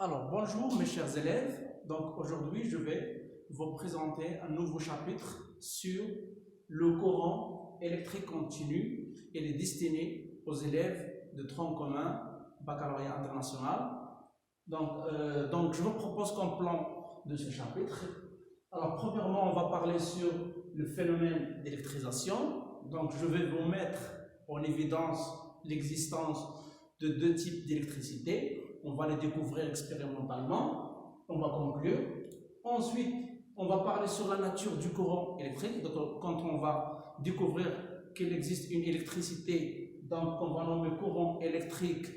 Alors, bonjour mes chers élèves. Donc aujourd'hui, je vais vous présenter un nouveau chapitre sur le courant électrique continu. Il est destiné aux élèves de tronc commun, baccalauréat international. Donc je vous propose comme plan de ce chapitre. Alors, premièrement, on va parler sur le phénomène d'électrisation. Donc, je vais vous mettre en évidence l'existence de deux types d'électricité. On va les découvrir expérimentalement. On va conclure. Ensuite, on va parler sur la nature du courant électrique. Donc, quand on va découvrir qu'il existe une électricité, donc on va nommer courant électrique.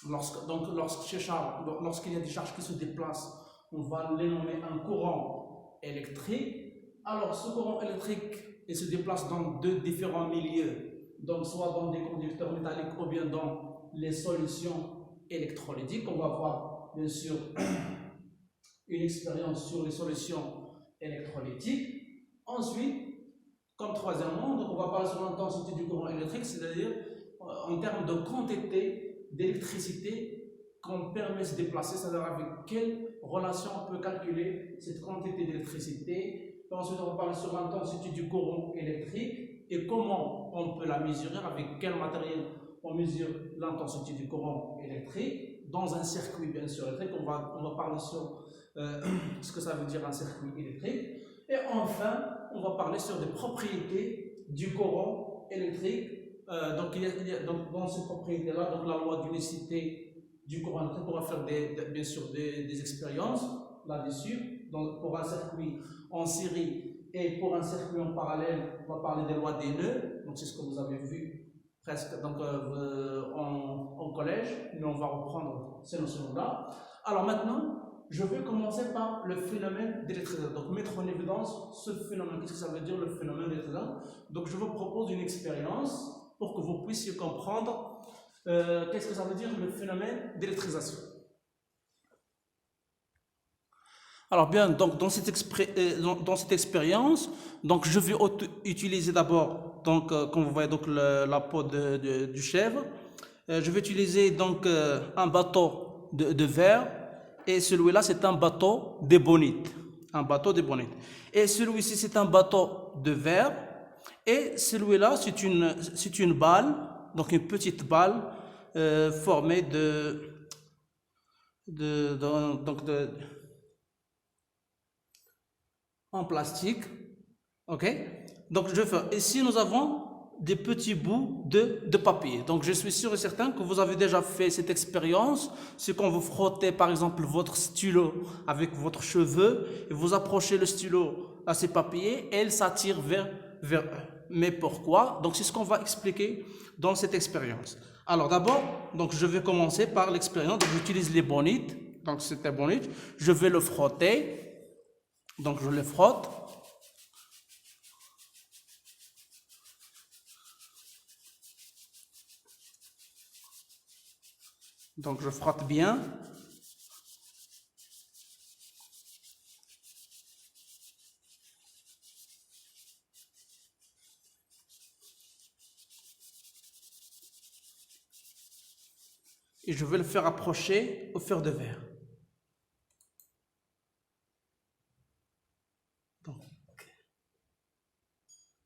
Lorsqu'il y a des charges qui se déplacent, on va les nommer un courant électrique. Alors, ce courant électrique, il se déplace dans deux différents milieux, donc soit dans des conducteurs métalliques ou bien dans les solutions électrolytiques. On va voir bien sûr une expérience sur les solutions électrolytiques. Ensuite, comme troisièmement, donc on va parler sur l'intensité du courant électrique, c'est-à-dire en termes de quantité d'électricité qu'on permet de se déplacer, c'est-à-dire avec quelle relation on peut calculer cette quantité d'électricité. Ensuite, on va parler sur l'intensité du courant électrique et comment on peut la mesurer, avec quel matériel on mesure l'intensité du courant électrique. Dans un circuit, bien sûr, électrique, on va parler sur ce que ça veut dire un circuit électrique. Et enfin, on va parler sur des propriétés du courant électrique. Donc, dans ces propriétés-là, donc la loi d'unicité du courant électrique, on va faire bien sûr des expériences là-dessus. Donc, pour un circuit en série et pour un circuit en parallèle, on va parler des lois des nœuds. Donc, c'est ce que vous avez vu presque en collège, mais on va reprendre ces notions-là. Alors maintenant, je vais commencer par le phénomène d'électrisation. Donc, mettre en évidence ce phénomène. Qu'est-ce que ça veut dire le phénomène d'électrisation? Donc, je vous propose une expérience pour que vous puissiez comprendre qu'est-ce que ça veut dire le phénomène d'électrisation. Alors bien, donc dans cette expérience, donc je vais utiliser d'abord, donc comme vous voyez donc la peau du chèvre. Je vais utiliser donc un bateau de verre, et celui-là c'est un bateau d'ébonite, Et celui-ci c'est un bateau de verre, et celui-là c'est une balle, donc une petite balle formée en plastique. Ok, donc je vais faire. Ici nous avons des petits bouts de papier. Donc je suis sûr et certain que vous avez déjà fait cette expérience. C'est quand vous frottez par exemple votre stylo avec votre cheveu et vous approchez le stylo à ces papiers et elle s'attire vers eux. Mais pourquoi? Donc c'est ce qu'on va expliquer dans cette expérience. Alors d'abord, donc je vais commencer par l'expérience. Donc j'utilise les bonites. Donc c'est un bonite. Je vais le frotter. Donc je le frotte. Donc je frotte bien. Et je vais le faire approcher au fer de verre. Donc,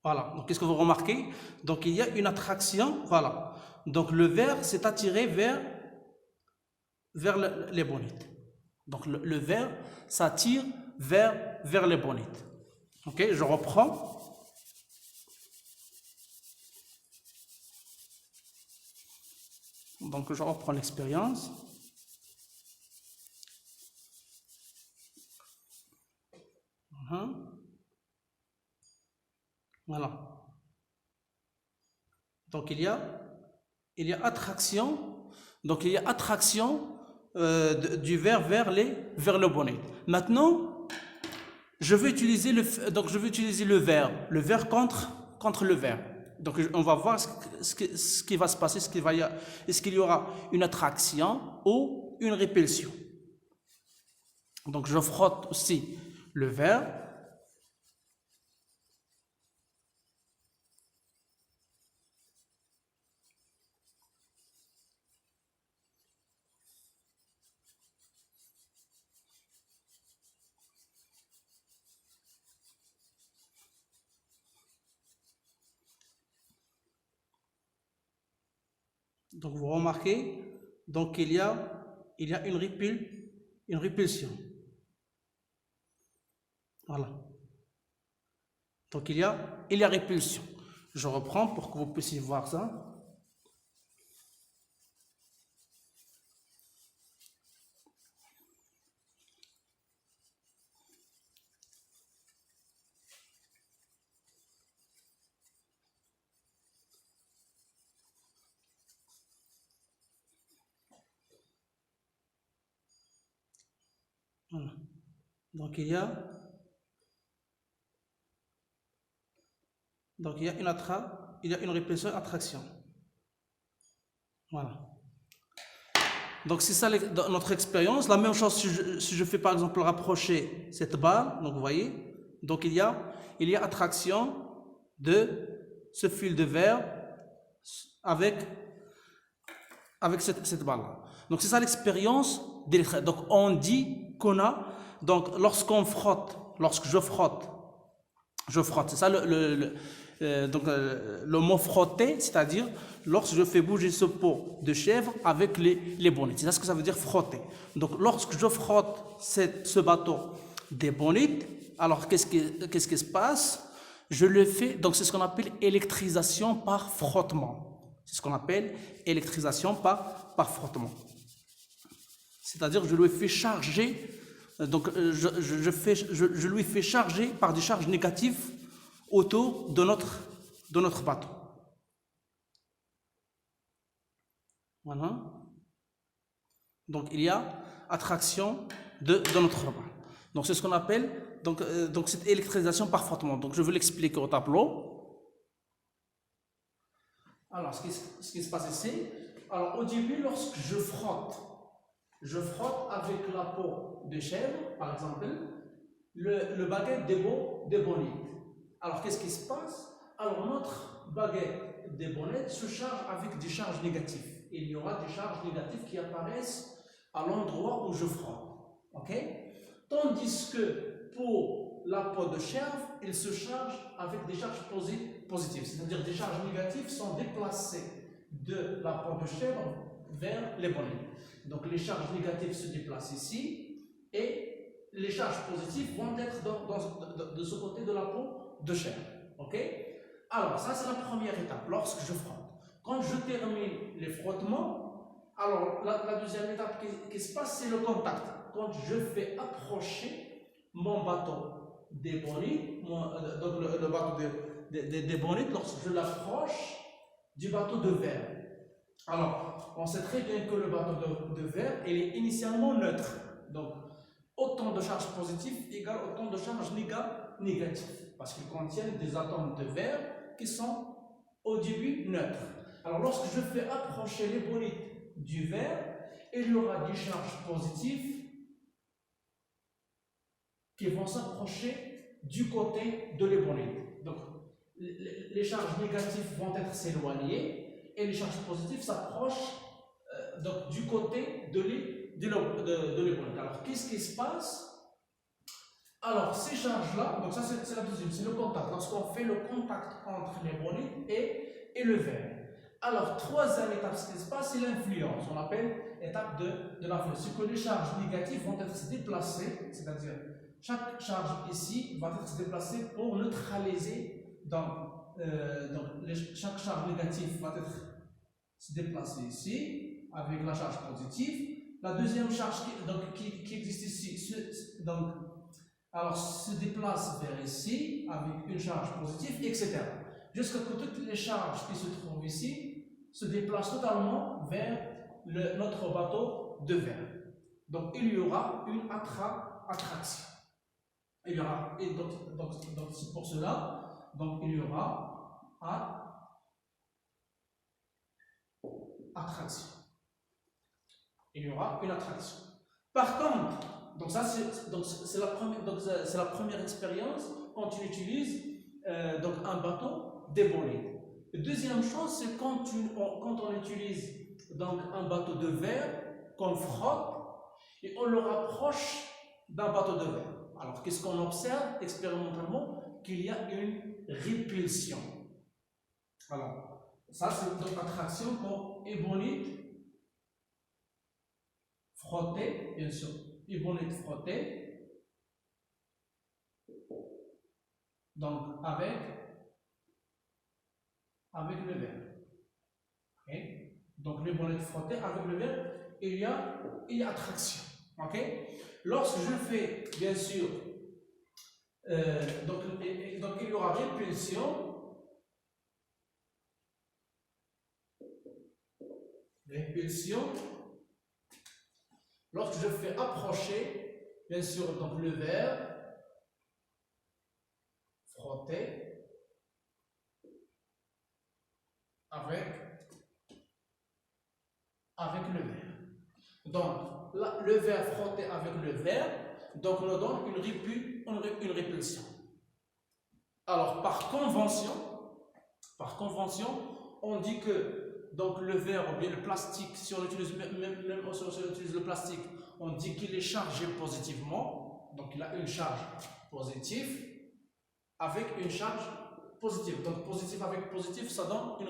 voilà. Donc qu'est-ce que vous remarquez? Donc il y a une attraction. Voilà. Donc le verre s'est attiré vers les bonites. Donc le verre s'attire vers les bonites. Ok, je reprends. Donc je reprends l'expérience. Voilà. Donc il y a attraction. Donc il y a attraction du verre vers le bonnet. Maintenant, je vais utiliser le verre contre le verre. Donc on va voir ce qui va se passer, est-ce qu'il y aura une attraction ou une répulsion. Donc je frotte aussi le verre. Donc vous remarquez, donc il y a une répulsion. Voilà. Donc il y a répulsion. Je reprends pour que vous puissiez voir ça. Voilà. Donc il y a une répulsion, attraction. Voilà. Donc c'est ça notre expérience. La même chose si je fais par exemple rapprocher cette balle, donc vous voyez, donc il y a attraction de ce fil de verre avec cette balle-là. Donc c'est ça l'expérience d'électricité. Donc on dit qu'on a, donc lorsque je frotte, c'est ça le mot frotter, c'est-à-dire lorsque je fais bouger ce pot de chèvre avec les bonnettes. C'est ça ce que ça veut dire frotter. Donc lorsque je frotte ce bateau des bonnettes, alors qu'est-ce qui se passe? Je le fais, donc c'est ce qu'on appelle électrisation par frottement. C'est ce qu'on appelle électrisation par frottement. C'est-à-dire que je lui fais charger, donc je lui fais charger par des charges négatives autour de notre bateau. Voilà. Donc il y a attraction de notre bateau. Donc c'est ce qu'on appelle donc cette électrisation par frottement. Donc je vais l'expliquer au tableau. Alors ce qui se passe ici, alors au début lorsque je frotte avec la peau de chèvre, par exemple, le baguette des bonnettes. Alors qu'est-ce qui se passe? Alors notre baguette des bonnettes se charge avec des charges négatives. Il y aura des charges négatives qui apparaissent à l'endroit où je frotte. Ok? Tandis que pour la peau de chèvre, il se charge avec des charges positives. C'est-à-dire des charges négatives sont déplacées de la peau de chèvre vers les bonnettes. Donc les charges négatives se déplacent ici et les charges positives vont être de ce côté de la peau de chèvre. Ok? Alors ça c'est la première étape lorsque je frotte. Quand je termine les frottements, alors la deuxième étape qui se passe c'est le contact. Quand je fais approcher mon bateau des bonnettes, donc le bateau des bonnettes, lorsque je l'approche du bateau de verre. Alors, on sait très bien que le bateau de verre est initialement neutre. Donc, autant de charges positives égale autant de charges négatives. Parce qu'ils contiennent des atomes de verre qui sont au début neutres. Alors, lorsque je fais approcher les bonnettes du verre, il y aura des charges positives qui vont s'approcher du côté de l'ébonite. Donc, les charges négatives vont être s'éloigner et les charges positives s'approchent donc du côté de l'ébonite. Alors, qu'est-ce qui se passe? Alors, ces charges-là, donc ça c'est la deuxième, c'est le contact. Lorsqu'on fait le contact entre l'ébonite et le verre. Alors, troisième étape, ce qui se passe, c'est l'influence. On appelle étape de l'influence. C'est que les charges négatives vont être déplacées, c'est-à-dire chaque charge ici va être déplacée pour neutraliser. Chaque charge négative va être se déplacer ici avec la charge positive. La deuxième charge qui existe ici alors se déplace vers ici avec une charge positive, etc. Jusqu'à ce que toutes les charges qui se trouvent ici se déplacent totalement vers notre bateau de verre. Donc il y aura une attraction. Il y aura, et donc c'est pour cela, donc il y aura attraction. Il y aura une attraction. Par contre, donc ça c'est la première expérience quand tu utilises donc un bateau déboulé. Deuxième chose, c'est quand on utilise donc un bateau de verre qu'on frotte et on le rapproche d'un bateau de verre. Alors, qu'est-ce qu'on observe expérimentalement? Qu'il y a une répulsion. Voilà. Ça, c'est donc attraction pour ébonite frottée, bien sûr. Ébonite frottée. Donc, avec le verre. Okay? Donc, l'ébonite frottée avec le verre, il y a attraction. Okay? Lorsque je fais, bien sûr, donc il y aura répulsion. Lorsque je fais approcher, bien sûr, donc le verre frotté avec le verre. Donc, là, le verre frotté avec le verre, donc nous donne une répulsion. Alors, par convention, on dit que donc le verre ou bien le plastique, si on utilise même si on utilise le plastique, on dit qu'il est chargé positivement, donc il a une charge positive avec une charge positive. Donc positif avec positif, ça donne une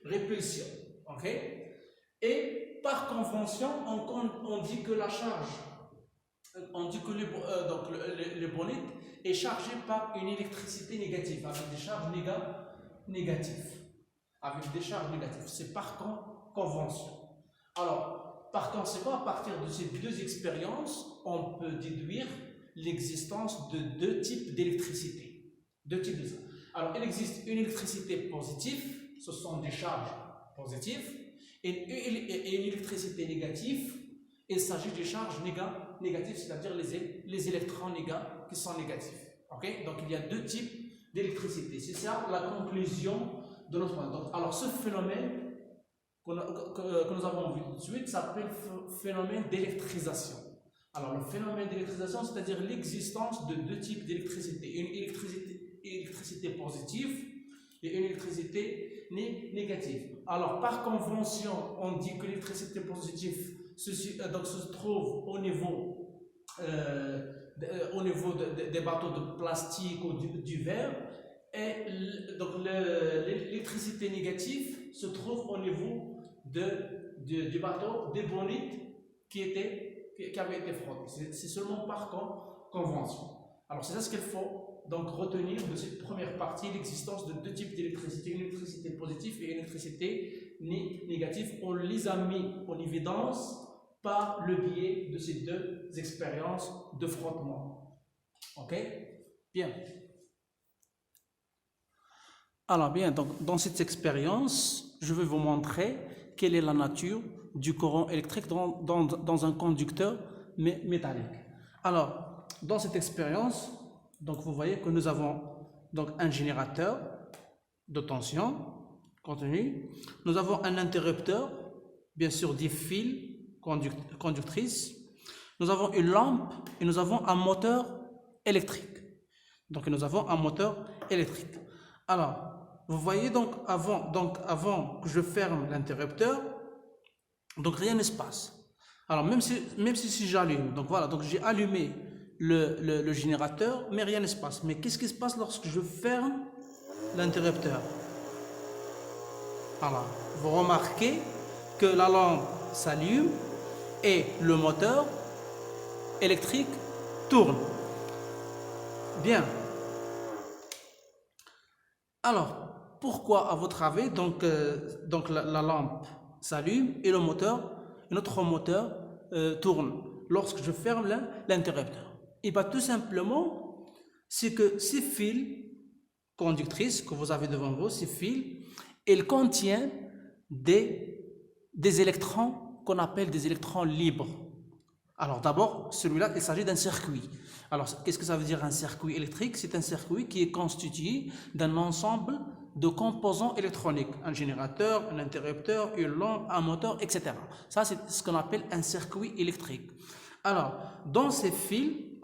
répulsion. Ok? Et par convention, on dit que la charge, on dit que le bonite est chargé par une électricité négative, avec des charges négatives. Avec des charges négatives. C'est par convention. Alors, par conséquent, à partir de ces deux expériences, on peut déduire l'existence de deux types d'électricité. Alors, il existe une électricité positive, ce sont des charges positives, et une électricité négative, il s'agit des charges négatives, c'est-à-dire les électrons qui sont négatifs. Okay? Donc, il y a deux types d'électricité. C'est ça la conclusion de notre point. Donc, alors, ce phénomène que nous avons vu tout de suite s'appelle phénomène d'électrisation. Alors, le phénomène d'électrisation, c'est-à-dire l'existence de deux types d'électricité. Une électricité positive et une électricité négative. Alors, par convention, on dit que l'électricité positive se trouve au niveau des bateaux de plastique ou du verre, et donc l'électricité négative se trouve au niveau du bateau d'ébonite qui avait été frotté. C'est seulement par convention. Alors c'est ça ce qu'il faut donc retenir de cette première partie, l'existence de deux types d'électricité, une électricité positive et une électricité négative. On les a mis en évidence par le biais de ces deux expériences de frottement. Ok? Bien. Alors bien, donc dans cette expérience, je vais vous montrer quelle est la nature du courant électrique dans un conducteur métallique. Alors, dans cette expérience, donc vous voyez que nous avons donc un générateur de tension continue, nous avons un interrupteur, bien sûr des fils conductrices, nous avons une lampe et nous avons un moteur électrique. Donc nous avons un moteur électrique. Alors, vous voyez donc avant que je ferme l'interrupteur, donc rien ne se passe. Alors même si j'allume, donc voilà, donc j'ai allumé le générateur, mais rien ne se passe. Mais qu'est-ce qui se passe lorsque je ferme l'interrupteur? Voilà, vous remarquez que la lampe s'allume et le moteur électrique tourne. Bien. Alors, pourquoi, à votre avis, donc la lampe s'allume et notre moteur tourne lorsque je ferme l'interrupteur? Et bien, tout simplement, c'est que ces fils conductrices que vous avez devant vous, ces fils, ils contiennent des électrons qu'on appelle des électrons libres. Alors d'abord, celui-là, il s'agit d'un circuit. Alors, qu'est-ce que ça veut dire un circuit électrique? C'est un circuit qui est constitué d'un ensemble de composants électroniques. Un générateur, un interrupteur, une lampe, un moteur, etc. Ça, c'est ce qu'on appelle un circuit électrique. Alors, dans ces fils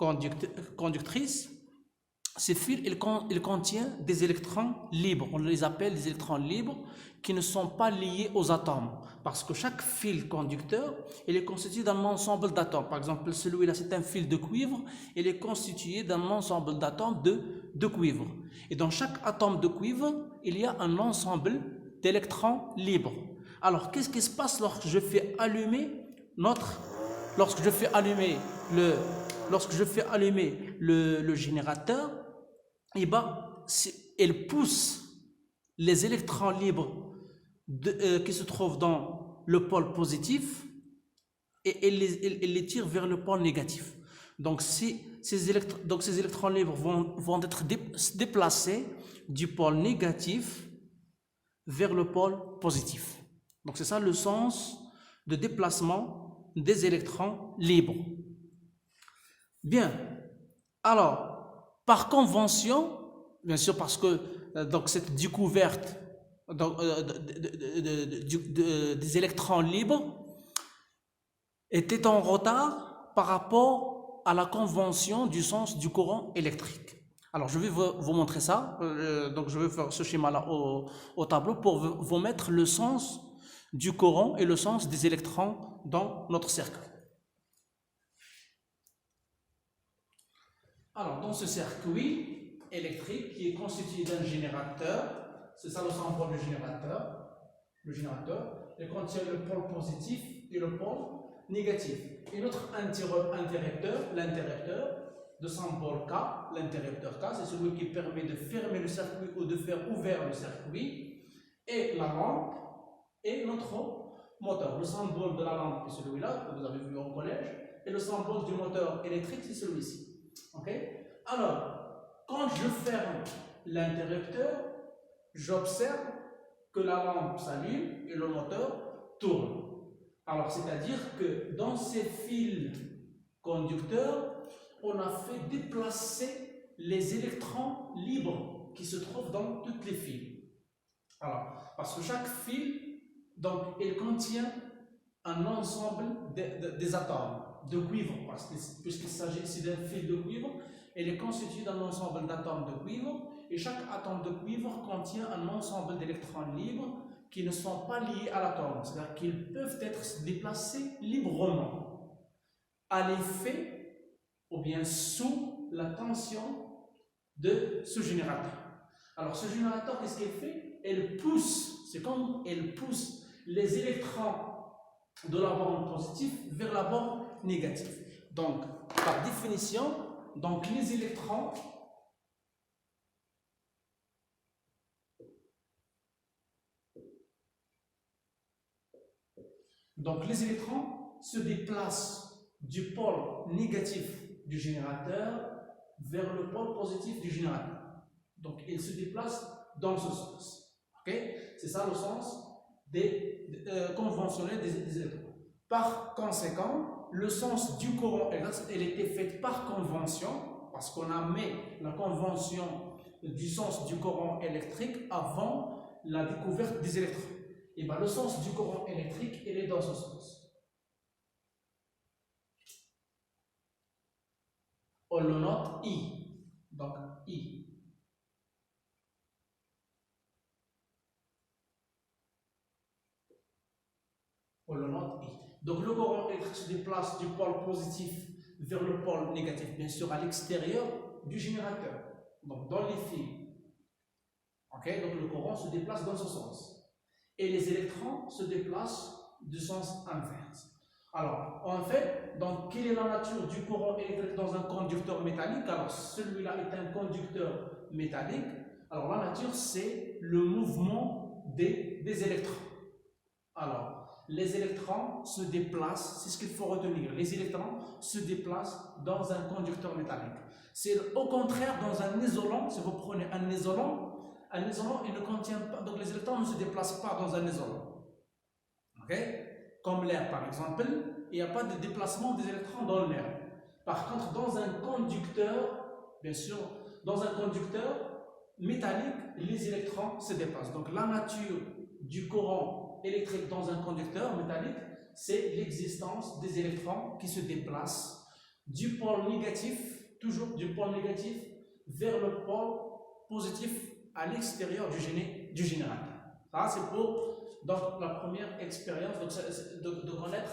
conductrices, ces fils, ils contiennent des électrons libres. On les appelle des électrons libres qui ne sont pas liés aux atomes. Parce que chaque fil conducteur, il est constitué d'un ensemble d'atomes. Par exemple, celui-là, c'est un fil de cuivre. Il est constitué d'un ensemble d'atomes de cuivre. Et dans chaque atome de cuivre, il y a un ensemble d'électrons libres. Alors, qu'est-ce qui se passe lorsque je fais allumer le générateur? Eh ben, elle pousse les électrons libres qui se trouvent dans le pôle positif et elle les tire vers le pôle négatif. Donc, ces électrons libres vont être déplacés du pôle négatif vers le pôle positif. Donc, c'est ça le sens de déplacement des électrons libres. Bien. Alors, par convention, bien sûr, parce que donc cette découverte des électrons libres était en retard par rapport à la convention du sens du courant électrique. Alors, je vais vous montrer ça. Donc, je vais faire ce schéma-là au tableau pour vous mettre le sens du courant et le sens des électrons dans notre circuit. Alors, dans ce circuit électrique qui est constitué d'un générateur, c'est ça le symbole du générateur. Le générateur, il contient le pôle positif et le pôle négatif. Et notre interrupteur, l'interrupteur de symbole K, l'interrupteur K, c'est celui qui permet de fermer le circuit ou de faire ouvert le circuit. Et la lampe est notre moteur. Le symbole de la lampe est celui-là, que vous avez vu au collège. Et le symbole du moteur électrique, c'est celui-ci. Ok? Alors, quand je ferme l'interrupteur, j'observe que la lampe s'allume et le moteur tourne. Alors, c'est-à-dire que dans ces fils conducteurs, on a fait déplacer les électrons libres qui se trouvent dans toutes les fils. Alors, parce que chaque fil, donc, il contient un ensemble des atomes de cuivre, puisqu'il s'agit ici d'un fil de cuivre, il est constitué d'un ensemble d'atomes de cuivre, et chaque atome de cuivre contient un ensemble d'électrons libres qui ne sont pas liés à l'atome, c'est-à-dire qu'ils peuvent être déplacés librement à l'effet ou bien sous la tension de ce générateur. Alors ce générateur, qu'est-ce qu'il fait? C'est comme elle pousse les électrons de la borne positive vers la borne négative. Donc, par définition, donc les électrons se déplacent du pôle négatif du générateur vers le pôle positif du générateur. Donc, ils se déplacent dans ce sens. Okay? C'est ça le sens conventionnel des électrons. Par conséquent, le sens du courant électrique, elle était faite par convention, parce qu'on a mis la convention du sens du courant électrique avant la découverte des électrons. Et bien, le sens du courant électrique, il est dans ce sens. On le note I. Donc, I. On le note I. Donc, le courant électrique se déplace du pôle positif vers le pôle négatif, bien sûr, à l'extérieur du générateur. Donc, dans les fils. Okay? Donc, le courant se déplace dans ce sens. Et les électrons se déplacent du sens inverse. Alors, en fait, donc, quelle est la nature du courant électrique dans un conducteur métallique? Alors, celui-là est un conducteur métallique. Alors, la nature, c'est le mouvement des électrons. Alors, les électrons se déplacent, c'est ce qu'il faut retenir. Les électrons se déplacent dans un conducteur métallique. C'est au contraire dans un isolant, si vous prenez un isolant, il ne contient pas, donc les électrons ne se déplacent pas dans un isolant. Okay? Comme l'air par exemple, il n'y a pas de déplacement des électrons dans l'air. Par contre, dans un conducteur, bien sûr, dans un conducteur métallique, les électrons se déplacent. Donc la nature du courant électrique dans un conducteur métallique, c'est l'existence des électrons qui se déplacent du pôle négatif, toujours du pôle négatif, vers le pôle positif à l'extérieur du générateur. Ça, c'est pour donc, la première expérience de connaître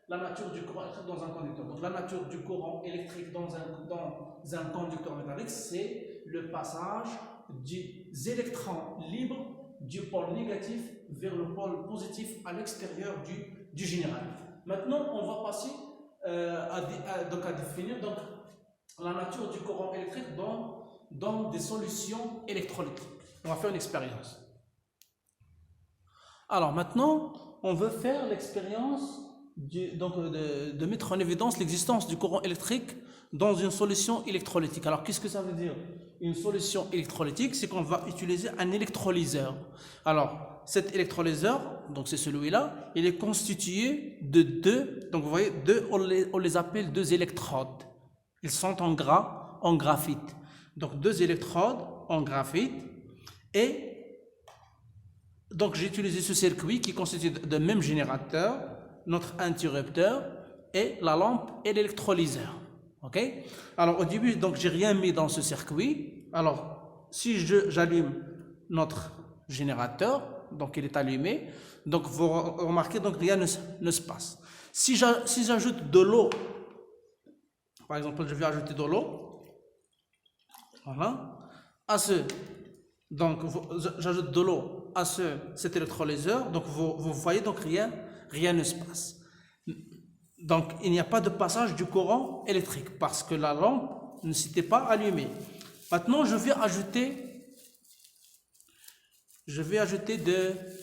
la nature du courant électrique dans un conducteur. Donc, la nature du courant électrique dans un conducteur métallique, c'est le passage des électrons libres du pôle négatif vers le pôle positif à l'extérieur du générateur. Maintenant, on va passer à définir donc, la nature du courant électrique dans des solutions électrolytiques. On va faire une expérience. Alors maintenant, on veut faire l'expérience de mettre en évidence l'existence du courant électrique dans une solution électrolytique. Alors qu'est-ce que ça veut dire? Une solution électrolytique, c'est qu'on va utiliser un électrolyseur. Alors cet électrolyseur, donc c'est celui-là, il est constitué de deux, donc vous voyez, on les appelle deux électrodes. Ils sont en graphite. Donc deux électrodes en graphite. Et donc j'ai utilisé ce circuit qui constitue de même générateur, notre interrupteur et la lampe et l'électrolyseur. Ok? Alors au début, donc j'ai rien mis dans ce circuit. Alors si j'allume notre générateur, donc il est allumé, donc vous remarquez donc rien ne se passe. Si j'ajoute de l'eau, par exemple je vais ajouter de l'eau, voilà, donc j'ajoute de l'eau à cet électrolyseur, donc vous voyez donc rien ne se passe. Donc il n'y a pas de passage du courant électrique parce que la lampe ne s'était pas allumée. Maintenant je vais ajouter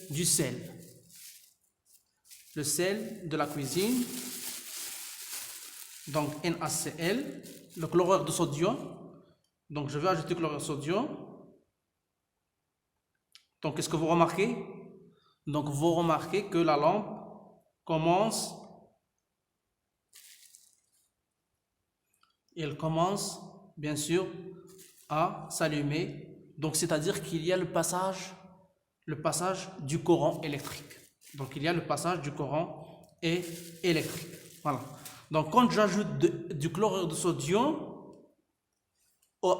du sel. Le sel de la cuisine, donc NaCl, le chlorure de sodium. Donc je vais ajouter chlorure de sodium. Donc qu'est-ce que vous remarquez? Donc vous remarquez que la lampe commence bien sûr à s'allumer. Donc c'est-à-dire qu'il y a le passage du courant électrique. Donc il y a le passage du courant électrique. Voilà. Donc quand j'ajoute du chlorure de sodium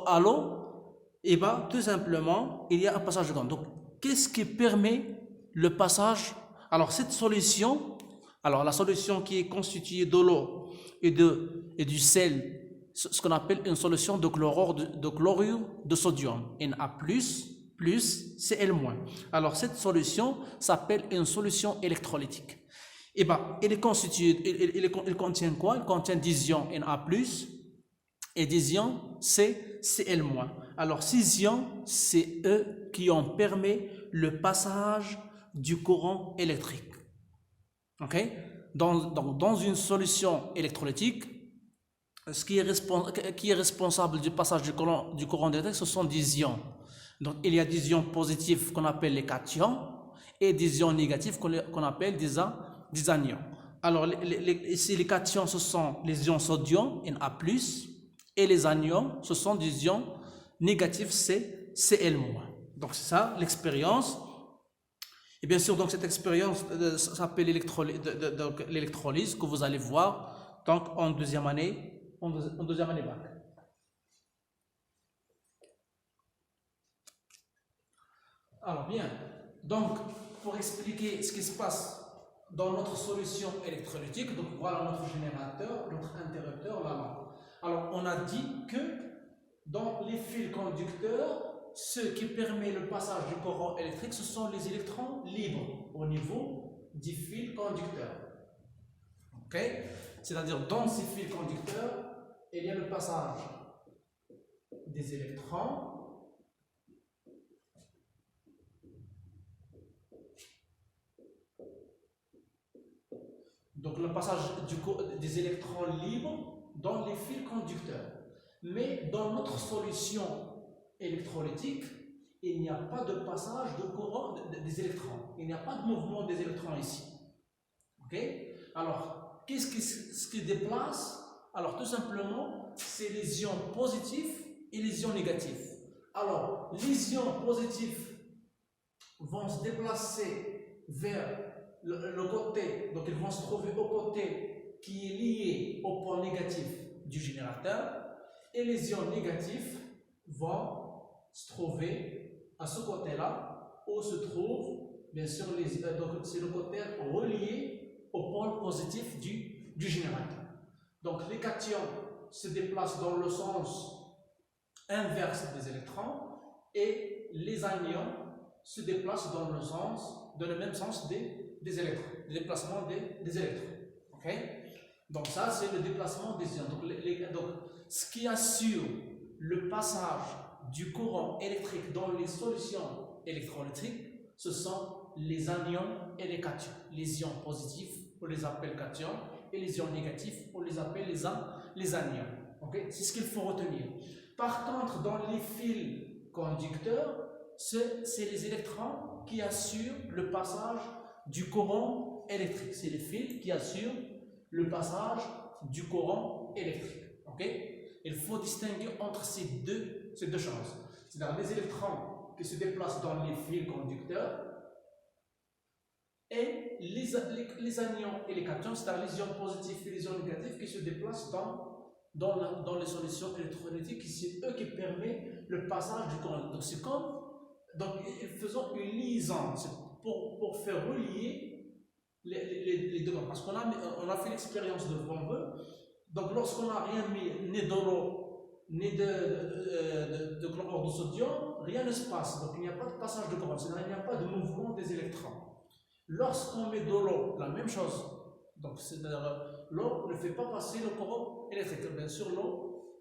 à l'eau, et bien tout simplement il y a un passage de courant. Donc qu'est-ce qui permet le passage? Alors cette solution, alors la solution qui est constituée de l'eau et du sel, ce qu'on appelle une solution de chlorure de sodium, Na+, plus Cl-. Alors cette solution s'appelle une solution électrolytique. Et ben, elle est constituée, elle contient quoi? Elle contient d'ions Na+, et d'ions Cl-. Alors ces ions, c'est eux qui ont permis le passage du courant électrique. Ok? Dans une solution électrolytique, ce qui est responsable du passage du courant électrique, ce sont des ions. Donc il y a des ions positifs qu'on appelle les cations et des ions négatifs qu'on appelle des anions. Alors ici les cations, ce sont les ions sodium, Na+, et les anions, ce sont des ions négatifs, Cl-. Donc c'est ça l'expérience. Et bien sûr, donc cette expérience s'appelle l'électrolyse que vous allez voir donc en deuxième année bac. Alors bien, donc pour expliquer ce qui se passe dans notre solution électrolytique, donc voilà notre générateur, notre interrupteur, la lampe. Alors on a dit que dans les fils conducteurs, ce qui permet le passage du courant électrique, ce sont les électrons libres au niveau du fil conducteur. Ok? C'est-à-dire dans ces fils conducteurs, il y a le passage des électrons donc le passage des électrons libres dans les fils conducteurs. Mais dans notre solution électrolytique, il n'y a pas de passage de courant des électrons. Il n'y a pas de mouvement des électrons ici. Ok? Alors, ce qui déplace? Alors, tout simplement, c'est les ions positifs et les ions négatifs. Alors, les ions positifs vont se déplacer vers le côté, donc ils vont se trouver au côté qui est lié au pôle négatif du générateur, et les ions négatifs vont se trouver à ce côté-là, où se trouve, bien sûr, donc c'est le côté relié au pôle positif du générateur. Donc les cations se déplacent dans le sens inverse des électrons, et les anions se déplacent dans le même sens des électrons, le déplacement des électrons. Ok? Donc ça, c'est le déplacement des ions. Donc, ce qui assure le passage du courant électrique dans les solutions électrolytiques, ce sont les anions et les cations. Les ions positifs, on les appelle cations, et les ions négatifs, on les appelle les anions. Okay? C'est ce qu'il faut retenir. Par contre, dans les fils conducteurs, c'est les électrons qui assurent le passage du courant électrique. C'est les fils qui assurent le passage du courant électrique. Okay? Il faut distinguer entre ces deux choses. C'est-à-dire les électrons qui se déplacent dans les fils conducteurs et les anions et les cations, c'est-à-dire les ions positifs et les ions négatifs qui se déplacent dans les solutions électrolytiques, c'est eux qui permettent le passage du courant. Donc c'est comme, donc faisons une liaison pour faire relier les deux, parce qu'on a fait l'expérience de Von Neumann. Donc lorsqu'on n'a rien mis, ni de l'eau, ni de chlorure de sodium, rien ne se passe. Donc il n'y a pas de passage de courant, c'est-à-dire il n'y a pas de mouvement des électrons. Lorsqu'on met de l'eau, la même chose. Donc l'eau ne fait pas passer le courant électrique. Bien sûr, l'eau.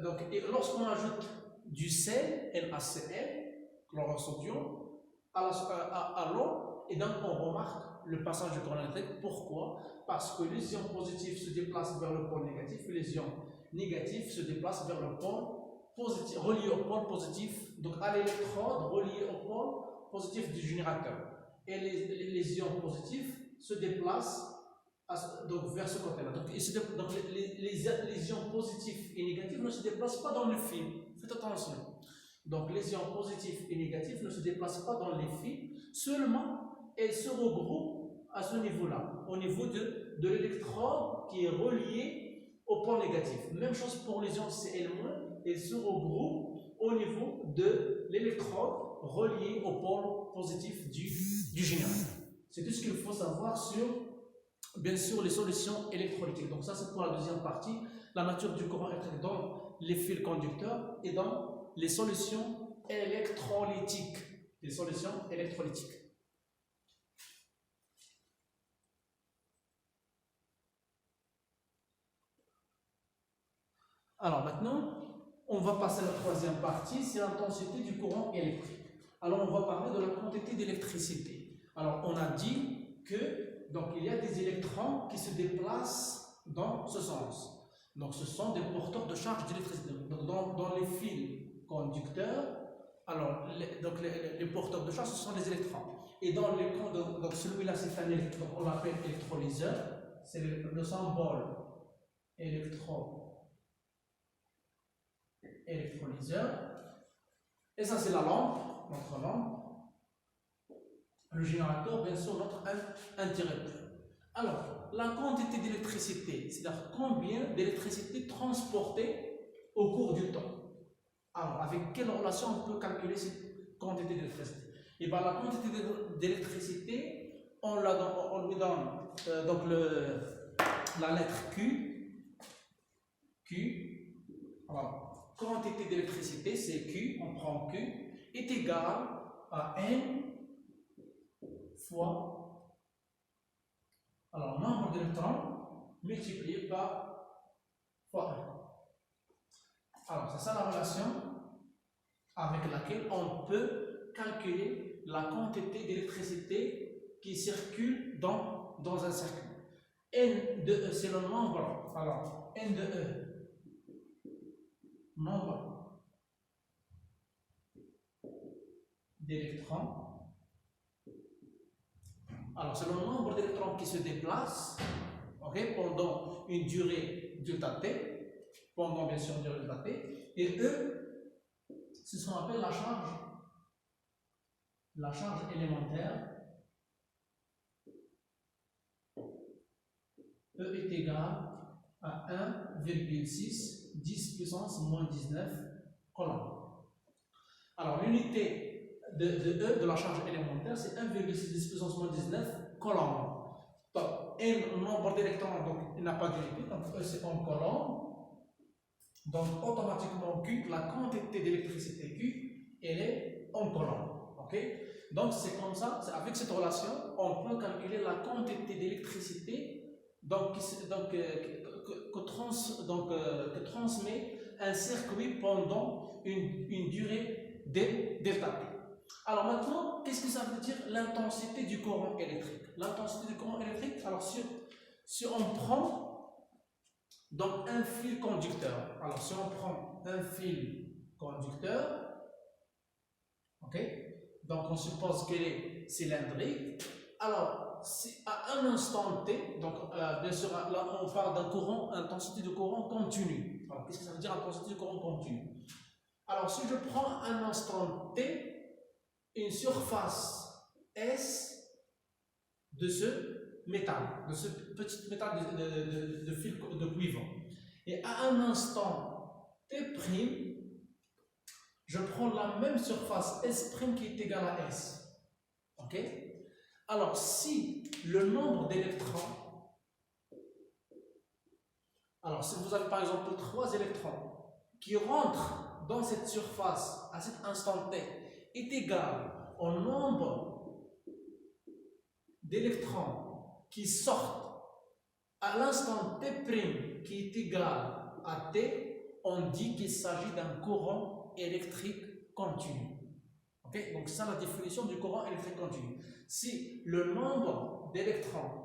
Donc lorsqu'on ajoute du sel, NaCl, chlorure de sodium, à l'eau, et donc on remarque le passage du courant électrique. Pourquoi? Parce que les ions positifs se déplacent vers le pôle négatif et les ions négatifs se déplacent vers le pôle positif, relié au pôle positif, donc à l'électrode relié au pôle positif du générateur. Et les ions positifs se déplacent donc vers ce côté-là. Donc, les ions positifs et négatifs ne se déplacent pas dans le fil. Faites attention. Donc les ions positifs et négatifs ne se déplacent pas dans les fils, seulement elles se regroupent à ce niveau-là, au niveau de l'électrode qui est relié au pôle négatif. Même chose pour les ions Cl-, elles se regroupent au niveau de l'électrode relié au pôle positif du générateur. C'est tout ce qu'il faut savoir sur, bien sûr, les solutions électrolytiques. Donc ça, c'est pour la deuxième partie, la nature du courant électrique dans les fils conducteurs et dans les solutions électrolytiques. Les solutions électrolytiques. Alors maintenant, on va passer à la troisième partie, c'est l'intensité du courant électrique. Alors on va parler de la quantité d'électricité. Alors on a dit que donc il y a des électrons qui se déplacent dans ce sens. Donc ce sont des porteurs de charge d'électricité. Donc dans les fils conducteurs, alors les porteurs de charge ce sont les électrons. Et dans les donc celui-là c'est un électron, on l'appelle électrolyseur, c'est le symbole électrolyseur. Et ça c'est la lampe, notre lampe. Le générateur, bien sûr, notre interrupteur. Alors, la quantité d'électricité, c'est-à-dire combien d'électricité transportée au cours du temps. Alors, avec quelle relation on peut calculer cette quantité d'électricité? Et bien, la quantité d'électricité, on lui donne donc la lettre Q. Alors, quantité d'électricité, c'est Q, on prend Q, est égal à N fois alors nombre d'électrons multiplié par fois 1. Alors c'est ça la relation avec laquelle on peut calculer la quantité d'électricité qui circule dans un circuit. N de E c'est le nombre, alors N de E, nombre d'électrons. Alors, c'est le nombre d'électrons qui se déplacent pendant une durée delta t, pendant bien sûr une durée delta t, et E, c'est ce qu'on appelle la charge élémentaire. E est égal à 1,6 10 puissance moins 19 coulombs. Alors, l'unité de E, de la charge élémentaire, c'est 1,6 10 puissance moins 19 coulombs. Donc, N, nombre d'électrons, donc il n'a pas d'unité, donc E c'est en coulomb. Donc, automatiquement, Q, la quantité d'électricité Q, elle est en coulomb. Ok? Donc c'est comme ça, avec cette relation, on peut calculer la quantité d'électricité que transmet un circuit pendant une durée delta T. Alors maintenant, qu'est-ce que ça veut dire l'intensité du courant électrique? L'intensité du courant électrique, alors si on prend donc un fil conducteur, alors si on prend un fil conducteur, ok, donc on suppose qu'elle est cylindrique, alors si à un instant T, donc bien sûr là on parle d'un courant, intensité de courant continu. Alors qu'est-ce que ça veut dire intensité de courant continu? Alors si je prends un instant T, une surface S de ce métal, de ce petit métal de fil de cuivre. Et à un instant T', je prends la même surface S' qui est égale à S. Ok? Alors, si le nombre d'électrons, alors si vous avez par exemple 3 électrons qui rentrent dans cette surface à cet instant T est égal au nombre d'électrons qui sortent à l'instant T' qui est égal à T, on dit qu'il s'agit d'un courant électrique continu. Okay? Donc, c'est ça la définition du courant électrique continu. Si le nombre d'électrons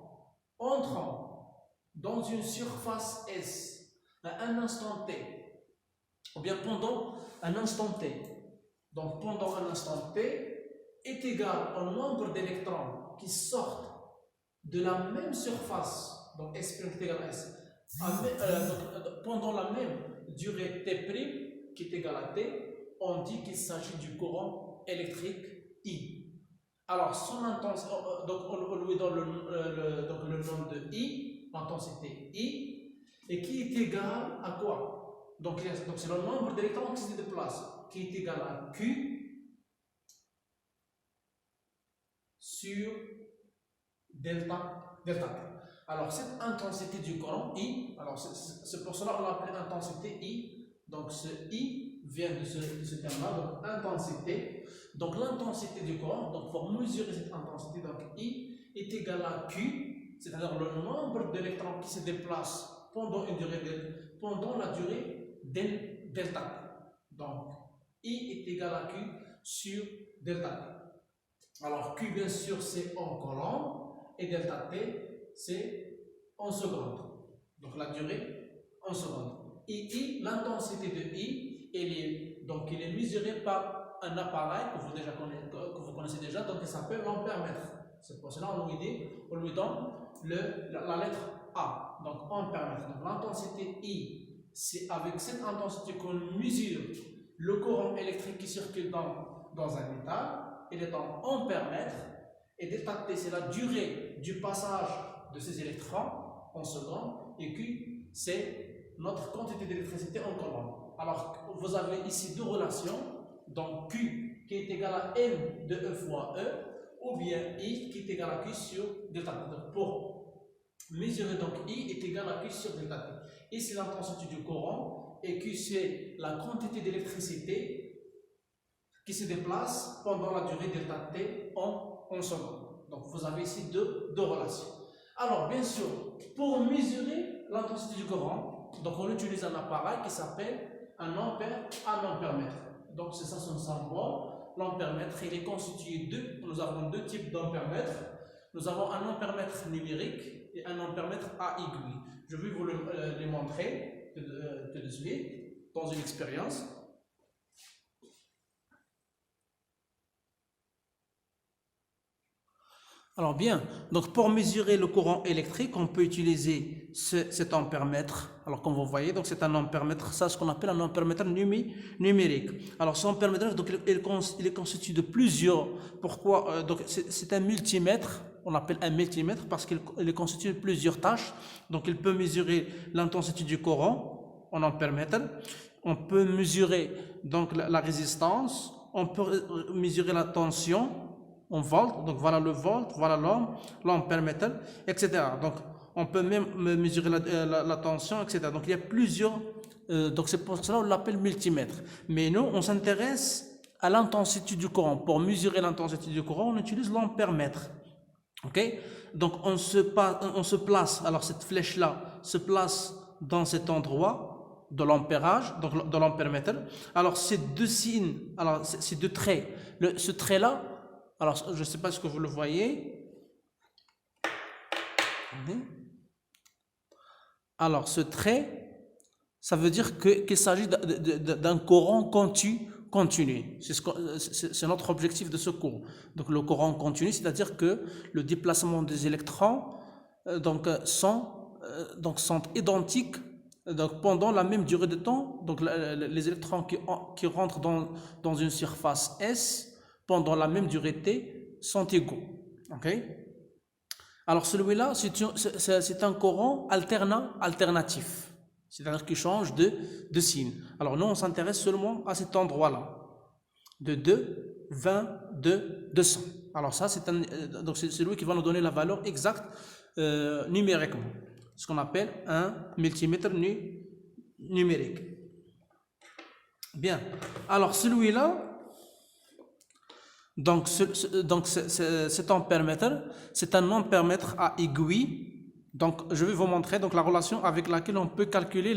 entrant dans une surface S à un instant T, ou bien pendant un instant T, donc pendant un instant T, est égal au nombre d'électrons qui sortent de la même surface, donc S' est égal à S, pendant la même durée T' qui est égal à T, on dit qu'il s'agit du courant électrique I. Alors, son intensité, donc on lui donne le nom de I, l'intensité I, et qui est égal à quoi? Donc c'est le nombre d'électrons qui se déplacent, qui est égal à Q sur delta T. Alors, cette intensité du courant I, alors c'est pour cela qu'on l'appelle intensité I. Donc, ce I vient de ce terme-là, donc intensité. Donc, l'intensité du courant, donc pour mesurer cette intensité, donc I est égal à Q, c'est-à-dire le nombre d'électrons qui se déplacent pendant la durée delta T. Donc, I est égal à Q sur delta T. Alors, Q, bien sûr, c'est en coulomb. Et delta T, c'est en secondes. Donc la durée en secondes. Et I, l'intensité de I, il est mesuré par un appareil que vous connaissez déjà, donc il s'appelle l'ampèremètre. C'est pour cela qu'on lui donne la lettre A, donc ampèremètre. Donc l'intensité I, c'est avec cette intensité qu'on mesure le courant électrique qui circule dans un métal. Il est en ampèremètre. Et delta T, c'est la durée du passage de ces électrons en secondes, et Q, c'est notre quantité d'électricité en coulomb. Alors, vous avez ici deux relations, donc Q qui est égal à N de E fois E, ou bien I qui est égal à Q sur delta T. Donc, pour mesurer, donc I est égal à Q sur delta T. I, c'est l'intensité du courant, et Q, c'est la quantité d'électricité qui se déplace pendant la durée delta T en secondes. Donc vous avez ici deux relations. Alors bien sûr, pour mesurer l'intensité du courant, donc on utilise un appareil qui s'appelle un ampèremètre. Donc c'est ça son symbole. L'ampèremètre, il est constitué nous avons deux types d'ampèremètres. Nous avons un ampèremètre numérique et un ampèremètre à aiguille. Je vais vous les montrer tout de suite dans une expérience. Alors bien, donc pour mesurer le courant électrique, on peut utiliser cet ampèremètre. Alors comme vous voyez, donc c'est un ampèremètre, ça ce qu'on appelle un ampèremètre numérique. Alors ce ampèremètre, donc il est constitué de plusieurs. Pourquoi? Donc c'est un multimètre. On appelle un multimètre parce qu'il est constitué de plusieurs tâches. Donc il peut mesurer l'intensité du courant en ampèremètre. On peut mesurer donc la résistance. On peut mesurer la tension en volts, donc voilà le volt, voilà l'ampèremètre, etc. Donc on peut même mesurer la tension, etc. Donc il y a plusieurs, donc c'est pour cela qu'on l'appelle multimètre. Mais nous, on s'intéresse à l'intensité du courant. Pour mesurer l'intensité du courant, on utilise l'ampère-mètre. Ok? Donc on se place, alors cette flèche-là se place dans cet endroit de l'ampérage, donc de l'ampère-mètre. Alors ces deux signes, alors ces deux traits, ce trait-là, alors je ne sais pas ce que vous le voyez. Alors ce trait, ça veut dire qu'il s'agit d'un courant continu. C'est notre objectif de ce cours. Donc le courant continu, c'est-à-dire que le déplacement des électrons sont identiques donc, pendant la même durée de temps. Donc les électrons qui rentrent dans une surface S pendant la même durée T sont égaux. Okay? Alors celui-là, c'est un courant alternatif. C'est-à-dire qu'il change de signe. Alors nous, on s'intéresse seulement à cet endroit-là. De 2, 20, 200. Alors ça, c'est celui qui va nous donner la valeur exacte numériquement. Ce qu'on appelle un multimètre numérique. Bien. Alors celui-là, donc cet ampère-mètre, c'est un ampère-mètre à aiguille. Donc je vais vous montrer donc, la relation avec laquelle on peut calculer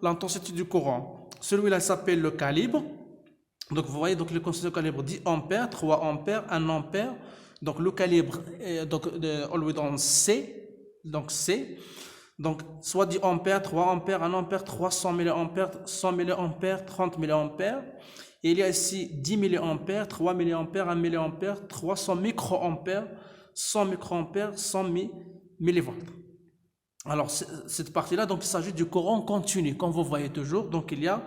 l'intensité du courant. Celui-là s'appelle le calibre. Donc vous voyez donc le concept de calibre 10 ampères, 3 ampères, 1 ampère. Donc le calibre on lui donne C. Donc C. Donc soit 10 ampères, 3 ampères, 1 ampère, 300 mA, 100 mA, 30 mA. Et il y a ici 10 mA, 3 mA, 1 mA, 300 microampères, 100 microampères, 100 mV. Alors cette partie-là, donc il s'agit du courant continu, comme vous voyez toujours. Donc il y a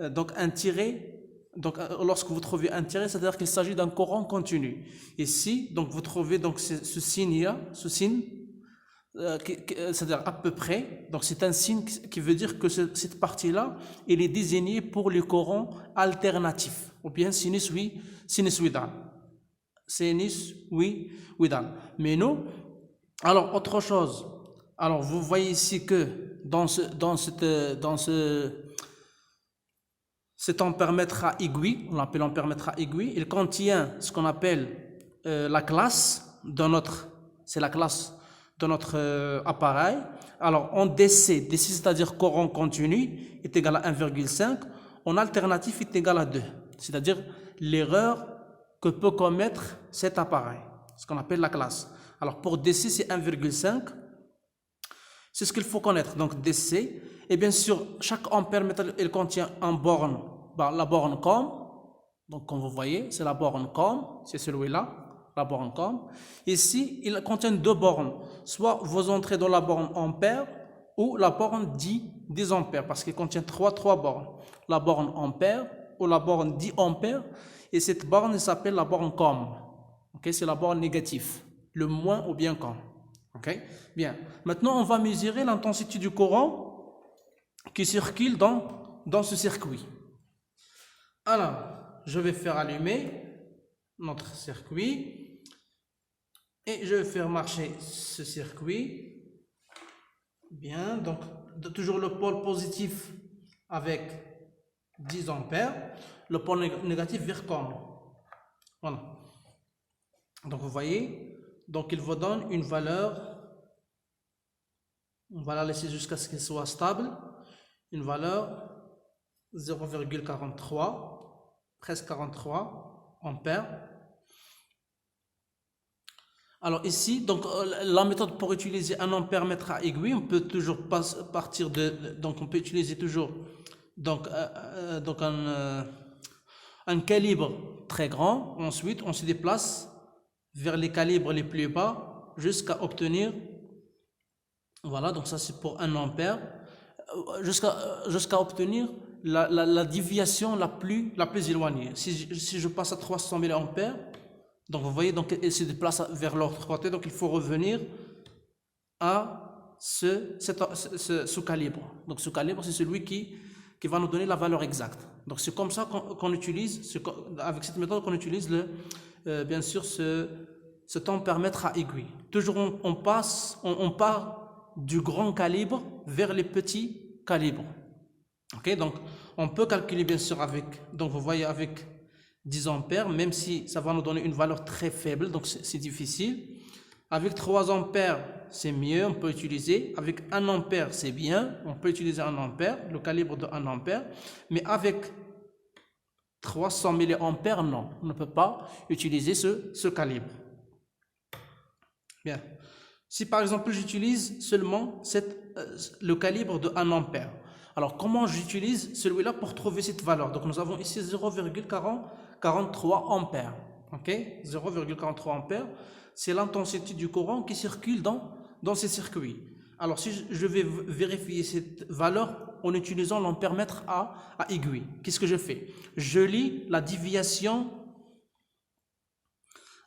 donc un tiré. Donc lorsque vous trouvez un tiré, c'est-à-dire qu'il s'agit d'un courant continu. Ici, donc vous trouvez donc ce signe-là, c'est-à-dire à peu près. Donc c'est un signe qui veut dire que cette partie-là, elle est désignée pour le courant alternatif, ou bien sinusoïdal. Sinusoïdal. Mais nous, alors autre chose. Alors vous voyez ici que cet ampère-mètre à aiguille, on l'appelle ampère-mètre à aiguille, il contient ce qu'on appelle la classe de notre appareil. Alors en DC, c'est-à-dire courant continu, est égal à 1,5, en alternatif est égal à 2, c'est-à-dire l'erreur que peut commettre cet appareil, ce qu'on appelle la classe. Alors pour DC, c'est 1,5. C'est ce qu'il faut connaître. Donc DC, et bien sûr, chaque ampère-mètre, il contient une borne, la borne COM. Donc comme vous voyez, c'est la borne COM, c'est celui-là, la borne COM. Ici, il contient deux bornes. Soit vous entrez dans la borne ampère ou la borne 10 ampères, parce qu'il contient trois bornes. La borne ampère ou la borne 10 ampères. Et cette borne s'appelle la borne COM. Okay? C'est la borne négative, le moins ou bien COM. Okay? Bien. Maintenant, on va mesurer l'intensité du courant qui circule dans ce circuit. Alors, je vais faire allumer notre circuit et je vais faire marcher ce circuit. Bien. Donc, toujours le pôle positif avec 10 ampères, le pôle négatif vers COM. Voilà. Donc, vous voyez. Donc, il vous donne une valeur, on va la laisser jusqu'à ce qu'elle soit stable, une valeur 0,43, presque 43 ampères. Alors ici, donc la méthode pour utiliser un ampère-mètre à aiguille, on peut toujours partir donc on peut utiliser toujours donc un calibre très grand. Ensuite, on se déplace vers les calibres les plus bas jusqu'à obtenir, voilà, donc ça c'est pour 1 ampère, jusqu'à obtenir la déviation la plus éloignée. Si je passe à 300 mA, donc vous voyez, donc elle se déplace vers l'autre côté, donc il faut revenir à ce calibre. Donc ce calibre, c'est celui qui va nous donner la valeur exacte. Donc c'est comme ça qu'on utilise, avec cette méthode qu'on utilise bien sûr cet ampère-mètre à aiguille. Toujours on part du grand calibre vers les petits calibres. Ok, donc on peut calculer bien sûr avec, donc vous voyez avec 10 ampères, même si ça va nous donner une valeur très faible, donc c'est difficile. Avec 3 ampères, c'est mieux, on peut utiliser. Avec 1 ampère, c'est bien, on peut utiliser 1 ampère, le calibre de 1 ampère. Mais avec 300 milliampères, non, on ne peut pas utiliser ce calibre. Bien. Si par exemple j'utilise seulement le calibre de 1 ampère, alors comment j'utilise celui-là pour trouver cette valeur? Donc nous avons ici 0,43 ampères. Ok, 0,43 ampères, c'est l'intensité du courant qui circule dans ces circuits. Alors si je vais vérifier cette valeur en utilisant l'ampèremètre à aiguille, qu'est-ce que je fais? Je lis la déviation.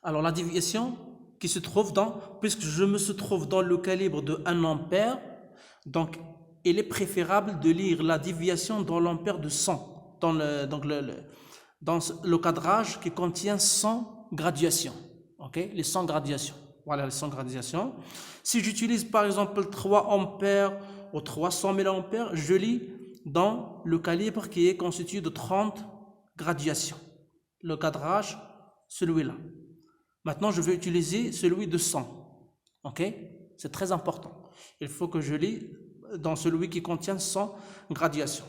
Alors la déviation qui se trouve puisque je me trouve dans le calibre de 1 ampère, donc il est préférable de lire la déviation dans l'ampère de 100, dans le cadrage qui contient 100 graduations. Ok, les 100 graduations. Voilà les 100 graduations. Si j'utilise par exemple 3 ampères ou 300 milliampères, je lis dans le calibre qui est constitué de 30 graduations. Le cadrage, celui-là. Maintenant, je vais utiliser celui de 100. Ok? C'est très important. Il faut que je lis dans celui qui contient 100 graduations.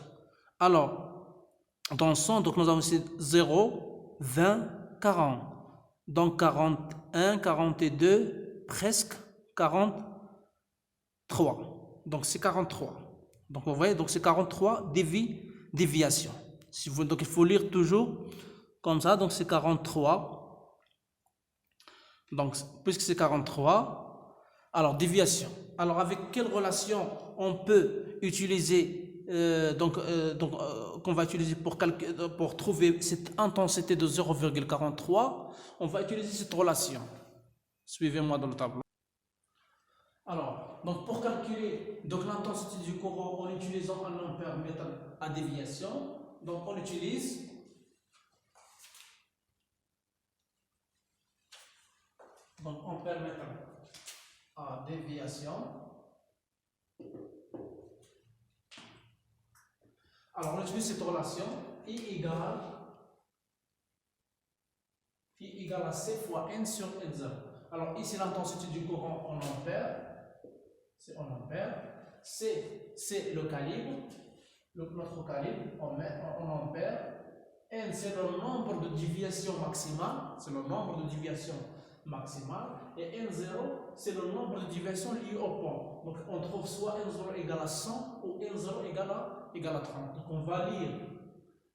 Alors, dans 100, donc nous avons ici 0, 20, 40. Donc 41, 42, presque 43. Donc c'est 43. Donc vous voyez, donc c'est 43 déviations. Donc il faut lire toujours comme ça, donc c'est 43. Donc, puisque c'est 43, alors déviation. Alors, avec quelle relation on peut utiliser, qu'on va utiliser pour trouver cette intensité de 0,43? On va utiliser cette relation. Suivez-moi dans le tableau. Alors, donc pour calculer l'intensité du courant en utilisant un ampèremètre à déviation, donc on utilise ampèremètre à déviation. Alors on utilise cette relation I égale à C fois N sur N0. Alors ici l'intensité du courant en ampères, c'est en ampères. C c'est le calibre, notre calibre en ampères. N c'est le nombre de déviations maximales, et N0 c'est le nombre de déviations liées au point. Donc on trouve soit N0 égale à 100 ou N0 égale à 30. Donc on va lire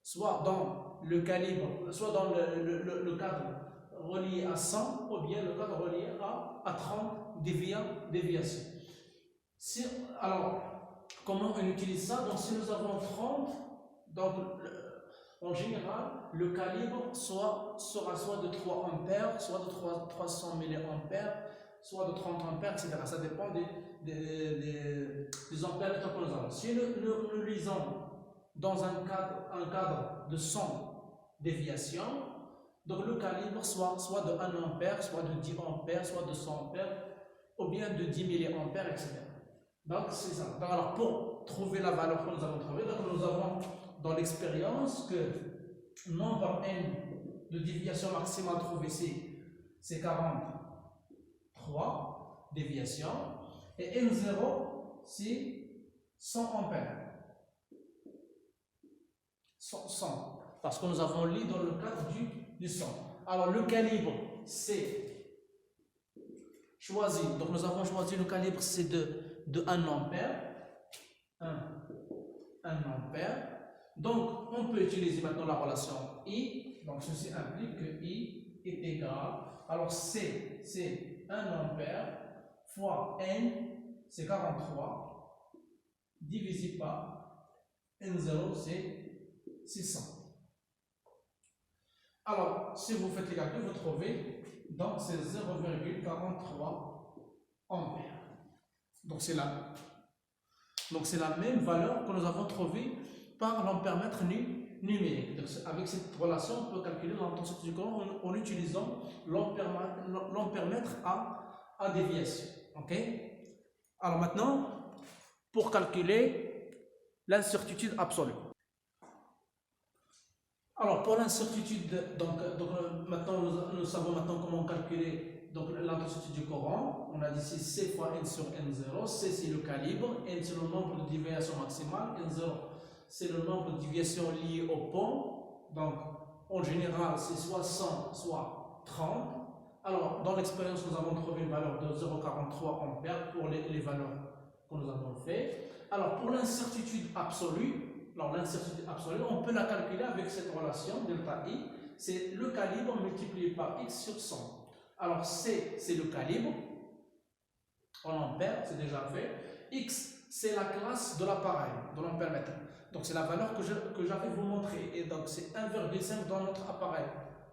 soit dans le calibre, soit dans le cadre relié à 100 ou bien le cadre relié à 30 déviations. Alors, comment on utilise ça? Donc si nous avons 30, donc en général, le calibre sera soit de 3 ampères, soit de 300 milliampères, soit de 30 ampères, etc. Ça dépend des ampères que nous avons. Si nous lisons dans un cadre de 100 déviations, donc le calibre soit de 1 ampère, soit de 10 ampères, soit de 100 ampères, ou bien de 10 milliampères, etc. Donc c'est ça. Donc, alors pour trouver la valeur que nous avons trouvée, donc nous avons dans l'expérience que nombre n de déviations maximales trouvées ici, c'est 43 déviations, et n0 c'est 100 ampères. 100, parce que nous avons lu dans le cadre du 100. Alors le calibre c'est choisi, donc nous avons choisi le calibre c'est de 1 ampère. 1 ampère. Donc, on peut utiliser maintenant la relation I. Donc, ceci implique que I est égal. Alors, C, c'est 1 ampère fois N, c'est 43, divisé par N0, c'est 600. Alors, si vous faites les calculs, vous trouvez, donc c'est 0,43 ampères. Donc, c'est là. Donc c'est la même valeur que nous avons trouvée par l'ampèremètre numérique. Donc, avec cette relation, on peut calculer l'intensité du courant en utilisant l'ampèremètre à déviation. Ok? Alors maintenant, pour calculer l'incertitude absolue. Alors, pour l'incertitude, maintenant, nous savons maintenant comment calculer l'intensité du courant. On a dit c'est C fois N sur N0. C, c'est le calibre. N, c'est le nombre de déviations maximales. N0, c'est le nombre de déviations liées au pont. Donc, en général, c'est soit 100, soit 30. Alors, dans l'expérience, nous avons trouvé une valeur de 0,43 ampères pour les valeurs que nous avons fait. Alors, pour l'incertitude absolue, on peut la calculer avec cette relation, delta I. C'est le calibre multiplié par X sur 100. Alors, C, c'est le calibre, en ampères, c'est déjà fait. X, c'est la classe de l'appareil, de l'ampèremètre. Donc, c'est la valeur que j'avais vous montrer. Et donc, c'est 1,5 dans notre appareil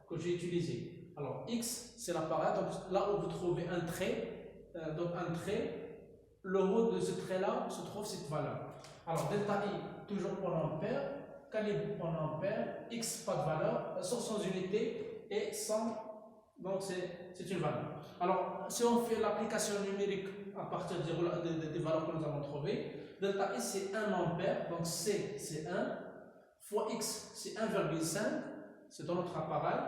que j'ai utilisé. Alors, X, c'est l'appareil. Donc, là où vous trouvez un trait, le haut de ce trait-là se trouve cette valeur. Alors, delta I, toujours en ampères, calibre en ampères, X, pas de valeur, sur 100 unités et 100, donc c'est une valeur. Alors, si on fait l'application numérique à partir des valeurs que nous avons trouvées, delta I, c'est 1 ampère, donc C, c'est 1, fois X, c'est 1,5, c'est dans notre appareil,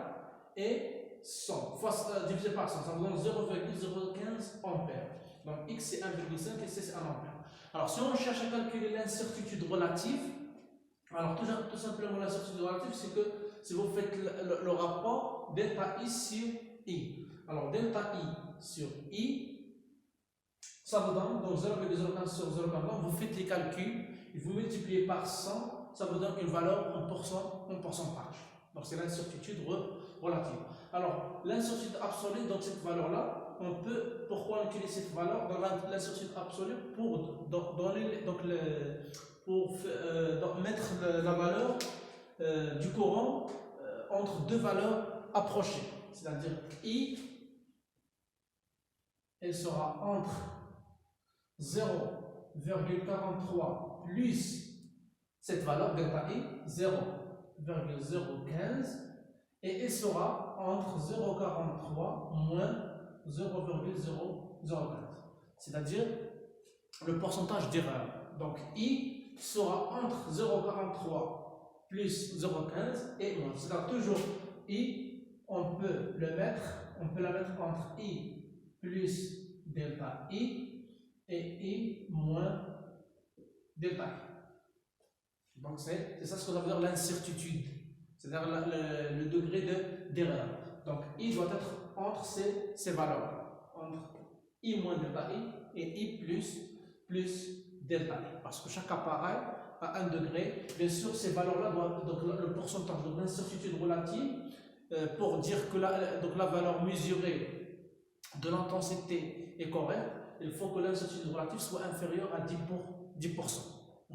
et 100, divisé par 100, ça vous donne 0,015 ampères. Donc X, c'est 1,5 et C, c'est 1 ampère. Alors, si on cherche à calculer l'incertitude relative, alors tout simplement l'incertitude relative, c'est que si vous faites le rapport delta I sur I. Alors, delta I sur I, ça vous donne donc 0,05 sur 0,1. Vous faites les calculs, et vous multipliez par 100, ça vous donne une valeur en pourcentage. Donc, c'est l'incertitude relative. Alors, l'incertitude absolue, donc cette valeur-là, pourquoi on utilise cette valeur dans l'incertitude absolue pour mettre la valeur du courant entre deux valeurs approchées. C'est-à-dire I, elle sera entre 0,43 plus cette valeur delta I, 0,015, et elle sera entre 0,43 moins 0,015, c'est-à-dire le pourcentage d'erreur. Donc I sera entre 0,43 plus 0,15 et moins. C'est-à-dire toujours I, on peut la mettre entre I plus delta I et I moins delta I. Donc c'est ça ce qu'on veut dire l'incertitude, c'est-à-dire le degré d'erreur. Donc I doit être entre ces valeurs, entre I moins delta I et I plus delta I, parce que chaque appareil a un degré. Bien sûr, ces valeurs-là doivent, donc le pourcentage de l'incertitude relative, pour dire que la valeur mesurée de l'intensité est correcte, il faut que l'incertitude relative soit inférieure à 10%.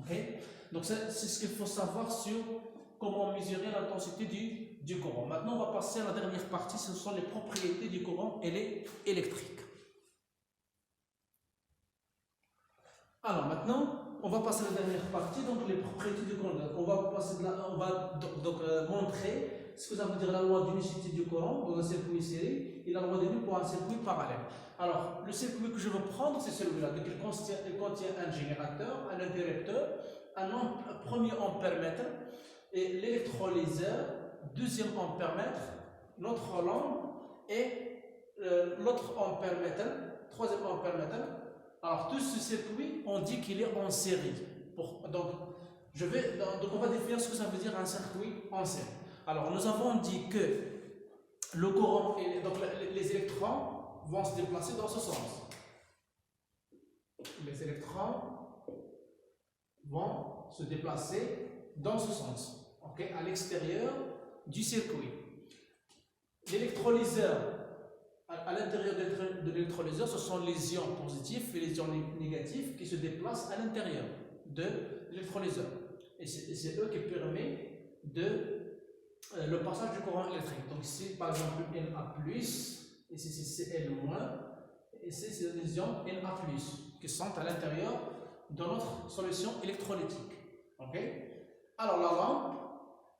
Okay? Donc c'est ce qu'il faut savoir sur comment mesurer l'intensité du courant. Maintenant, on va passer à la dernière partie, ce sont les propriétés du courant électrique. Alors maintenant, on va passer à la dernière partie, donc les propriétés du courant. On va montrer ce que ça veut dire la loi d'unicité du courant dans un circuit série et la loi de Nu pour un circuit parallèle. Alors, le circuit que je veux prendre, c'est celui-là. Donc, il contient un générateur, un interrupteur, un premier ampèremètre, et l'électrolyseur, deuxième ampèremètre, notre lampe et l'autre ampèremètre, troisième ampèremètre. Alors tout ce circuit, on dit qu'il est en série. Donc on va définir ce que ça veut dire un circuit en série. Alors nous avons dit que le courant, les électrons vont se déplacer dans ce sens. Les électrons vont se déplacer dans ce sens. Okay, à l'extérieur du circuit. L'électrolyseur, à l'intérieur de l'électrolyseur, ce sont les ions positifs et les ions négatifs qui se déplacent à l'intérieur de l'électrolyseur. Et c'est eux qui permettent le passage du courant électrique. Donc ici, par exemple, Na+, ici c'est Cl-, et ici c'est les ions Na+, qui sont à l'intérieur de notre solution électrolytique. Okay? Alors la lampe,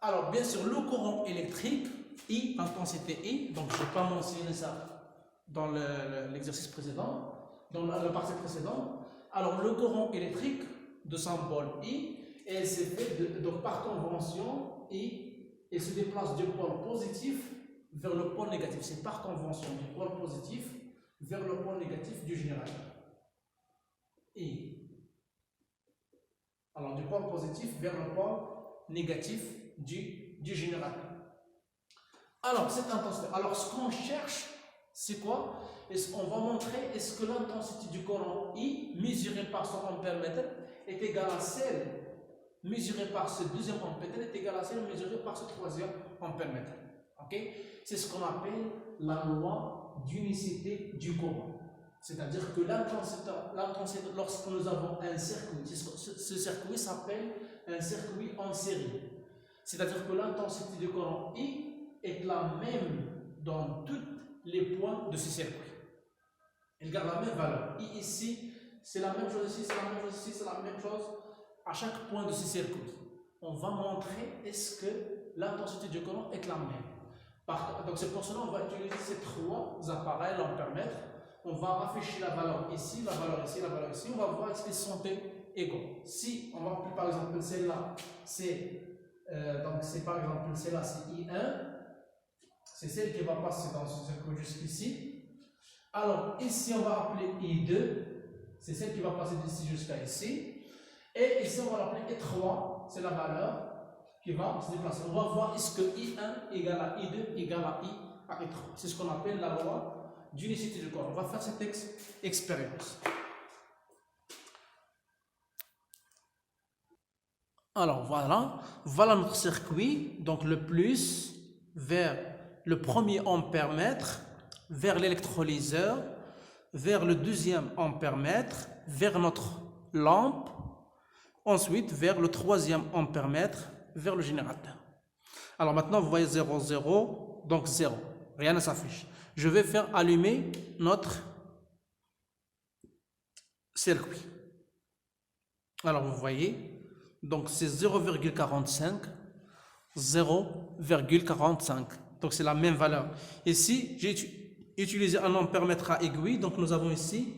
alors bien sûr le courant électrique, I, l'intensité I, donc je n'ai pas mentionné ça dans l'exercice précédent, dans la partie précédente. Alors le courant électrique de symbole I, et c'est fait donc par convention I et se déplace du pôle positif vers le pôle négatif. C'est par convention du pôle positif vers le pôle négatif du générateur. I. Alors du pôle positif vers le pôle négatif du générateur. Alors cette intensité, alors ce qu'on cherche, c'est quoi? Est-ce qu'on va montrer est-ce que l'intensité du courant I mesurée par son ampère-mètre est égale à celle mesurée par ce deuxième ampère-mètre est égale à celle mesurée par ce troisième ampère-mètre. Ok? C'est ce qu'on appelle la loi d'unicité du courant. C'est-à-dire que l'intensité, lorsque nous avons un circuit, ce circuit s'appelle un circuit en série. C'est-à-dire que l'intensité du courant I est la même dans tous les points de ce circuit. Elle garde la même valeur. I ici, c'est la même chose ici, c'est la même chose ici, c'est la même chose à chaque point de ce circuit. On va montrer est-ce que l'intensité du courant est la même. Donc c'est pour cela qu'on va utiliser ces trois appareils, l'ampère-mètre. On va rafraîchir la valeur ici, la valeur ici, la valeur ici. On va voir est-ce qu'ils sont égaux. Si on va appeler par exemple celle-là, c'est par exemple celle-là, c'est I1. C'est celle qui va passer dans ce circuit jusqu'ici. Alors ici on va appeler I2. C'est celle qui va passer d'ici jusqu'à ici. Et ici on va l'appeler I3. C'est la valeur qui va se déplacer. On va voir est-ce que I1 égale à I2 égale à I à I3. C'est ce qu'on appelle la loi d'unicité du courant. On va faire cette expérience. Alors voilà notre circuit. Donc le plus vers le premier ampère-mètre, vers l'électrolyseur, vers le deuxième ampère-mètre, vers notre lampe, ensuite vers le troisième ampère-mètre, vers le générateur. Alors maintenant vous voyez 0, 0, donc 0. Rien ne s'affiche. Je vais faire allumer notre circuit. Alors vous voyez, donc c'est 0,45, 0,45. Donc c'est la même valeur. Ici, j'ai utilisé un ampère-mètre à aiguille. Donc nous avons ici,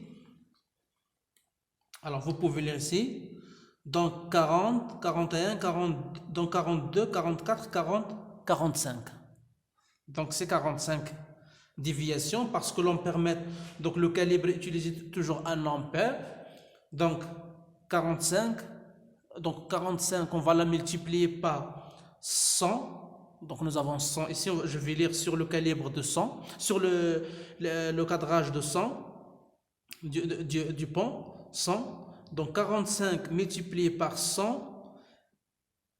alors vous pouvez lire ici, donc 40, 41, 40, donc 42, 44, 40, 45. Donc c'est 45 déviations parce que l'ampère-mètre, donc le calibre utilise toujours un ampère. Donc 45, on va la multiplier par 100. Donc nous avons 100 ici, je vais lire sur le calibre de 100, sur le cadrage de 100 du pont, 100. Donc 45 multiplié par 100,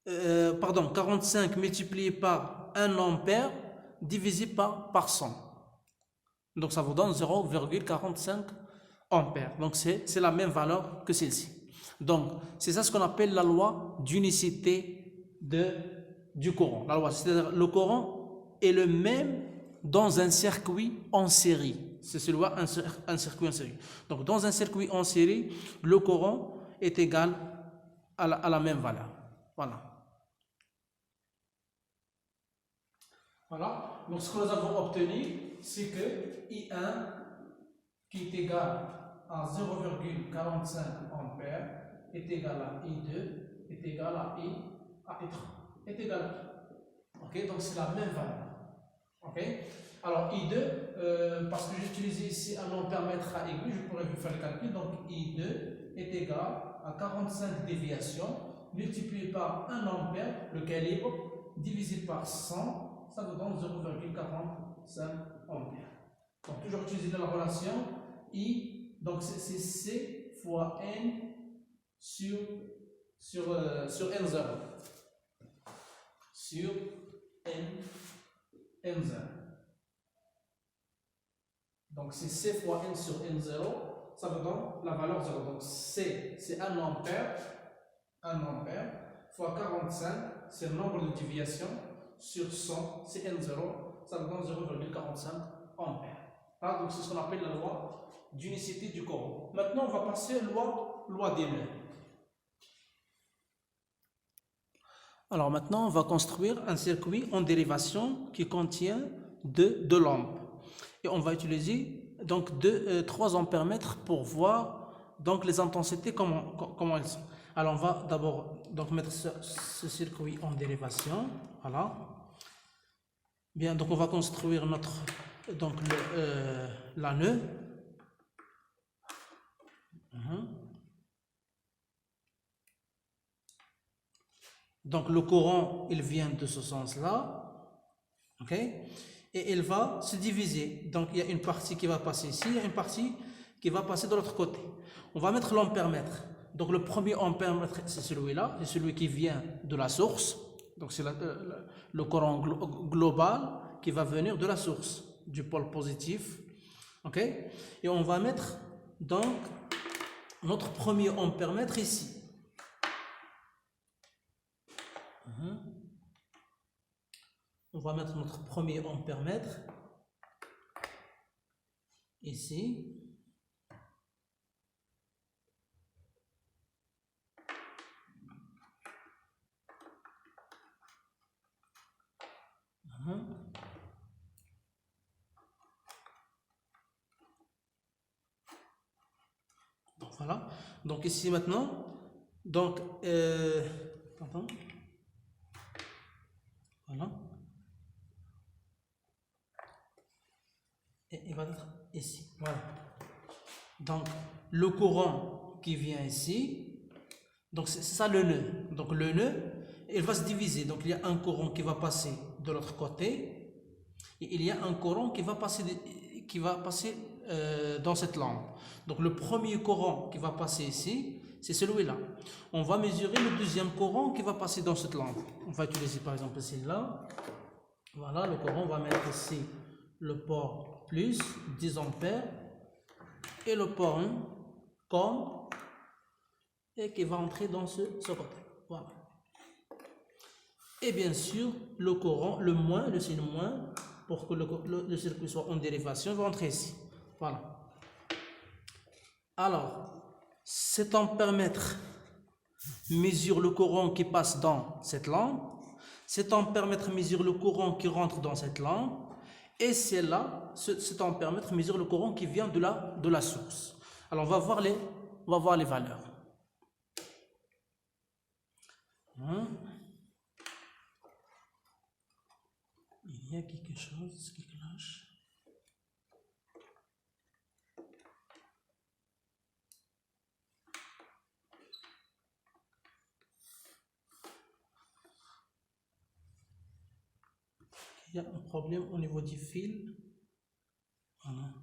45 multiplié par 1 ampère divisé par 100. Donc ça vous donne 0,45 ampères. Donc c'est la même valeur que celle-ci. Donc c'est ça ce qu'on appelle la loi d'unicité du courant. La loi, c'est-à-dire le courant est le même dans un circuit en série. C'est celui-là, un circuit en série. Donc dans un circuit en série, le courant est égal à la même valeur. Voilà. Voilà. Donc ce que nous avons obtenu, c'est que I1 qui est égal à 0,45 ampères est égal à I2 est égal à I3 est égal à I. Ok, donc c'est la même valeur. Ok. Alors I2, parce que j'ai utilisé ici un ampère-mètre à aiguille, je pourrais vous faire le calcul. Donc I2 est égal à 45 déviations multiplié par 1 ampère, le calibre, divisé par 100, ça vous donne 0,45 ampères. Donc toujours utiliser la relation I, donc c'est C fois N sur N0. Sur N0. Donc c'est C fois N sur N0, ça vous donne la valeur 0. Donc C, c'est 1 ampère, fois 45, c'est le nombre de déviations, sur 100, c'est N0, ça vous donne 0,45 ampères. Ah, donc c'est ce qu'on appelle la loi d'unicité du courant. Maintenant, on va passer à la loi d'Euler. Alors maintenant, on va construire un circuit en dérivation qui contient deux lampes. Et on va utiliser donc 3 ampères-mètres pour voir donc les intensités, comment elles sont. Alors on va d'abord donc mettre ce circuit en dérivation. Voilà. Bien, donc on va construire notre donc la nœud. Donc le courant, il vient de ce sens-là, ok? Et il va se diviser. Donc il y a une partie qui va passer ici, il y a une partie qui va passer de l'autre côté. On va mettre l'ampèremètre. Donc le premier ampèremètre, c'est celui-là, c'est celui qui vient de la source. Donc c'est le courant global qui va venir de la source, du pôle positif, ok? Et on va mettre donc notre premier ampèremètre ici. On va mettre notre premier ampèremètre ici. Donc voilà. Donc ici maintenant, donc pardon. Voilà. Et il va être ici. Voilà. Donc le courant qui vient ici, donc c'est ça le nœud. Donc le nœud, il va se diviser. Donc il y a un courant qui va passer de l'autre côté et il y a un courant qui va passer dans cette lampe. Donc le premier courant qui va passer ici, c'est celui-là. On va mesurer le deuxième courant qui va passer dans cette lampe. On va utiliser par exemple celle-là. Voilà, le courant, on va mettre ici le port plus 10 ampères et le port 1 comme et qui va entrer dans ce côté. Voilà. Et bien sûr, le courant, le moins, le signe moins, pour que le circuit soit en dérivation, va entrer ici. Voilà. Alors, cet ampèremètre mesure le courant qui passe dans cette lampe. Cet ampèremètre mesure le courant qui rentre dans cette lampe. Et c'est là, cet ampèremètre mesure le courant qui vient de la source. Alors, on va voir les valeurs. Il y a quelque chose qui cloche. Il y a un problème au niveau du fil. Voilà.